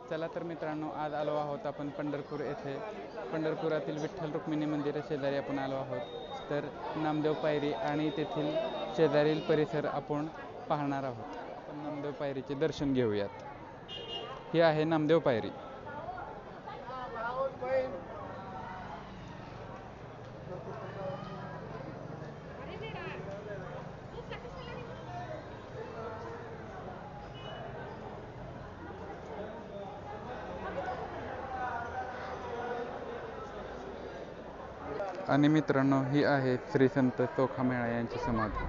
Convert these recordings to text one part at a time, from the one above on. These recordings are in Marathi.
चला तर मित्रांनो, आज आलो आहोत आपण पंढरपूर येथे. पंढरपुरातील विठ्ठल रुक्मिणी मंदिरा शेजारी आपण आलो आहोत. तर नामदेव पायरी आणि तेथील शेजारील परिसर आपण पाहणार आहोत. आपण नामदेव पायरीचे दर्शन घेऊयात. ही आहे नामदेव पायरी. आणि मित्रांनो, ही आहे श्री संत चोखामेळा यांची समाधी.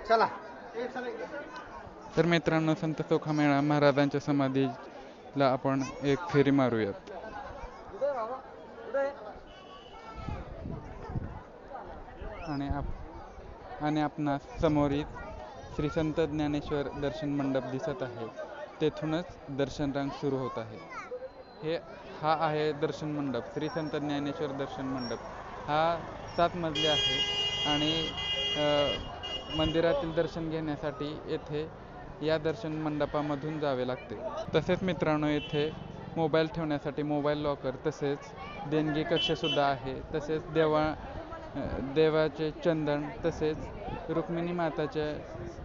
चला तर मित्रांनो, संत चोखामेळा महाराजांच्या समाधीला आपण एक फेरी मारूयात. आणि आपणास समोरील श्री संत ज्ञानेश्वर दर्शन मंडप दिसत आहे. तेथूनच दर्शन रांग सुरू होत आहे. हा आहे दर्शन मंडप, श्री संत ज्ञानेश्वर दर्शन मंडप. हा 7 मजली आहे आणि मंदिरातील दर्शन घेण्यासाठी येथे या दर्शन मंडपामधून जावे लागते. तसेच मित्रांनो, येथे मोबाईल ठेवण्यासाठी मोबाईल लॉकर, तसेच देणगी कक्षसुद्धा आहे. तसेच देवाचे चंदन, तसेच रुक्मिणी माताच्या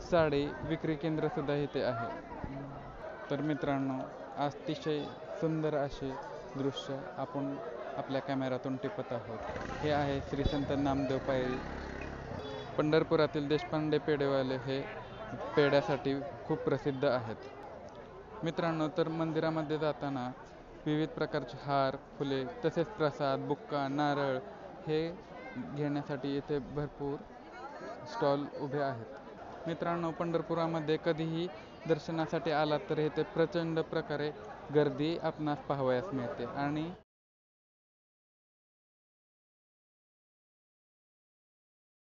साडी विक्री केंद्रसुद्धा इथे आहे. तर मित्रांनो, अतिशय सुंदर असे दृश्य आपण आपल्या कॅमेऱ्यातून टिपत आहोत. हे आहे श्री संत नामदेव पायरी. पंढरपुरातील देशपांडे पेढेवाले हे पेढ्यासाठी खूप प्रसिद्ध आहेत. मित्रांनो, तर मंदिरामध्ये जाताना विविध प्रकारचे हार, फुले, तसेच प्रसाद, बुक्का, नारळ हे घेण्यासाठी येथे भरपूर स्टॉल उभे आहेत. मित्रांनो, पंढरपुरामध्ये कधीही दर्शनासाठी आलात तर येथे प्रचंड प्रकारे गर्दी आपणास पाहावयास मिळते. आणि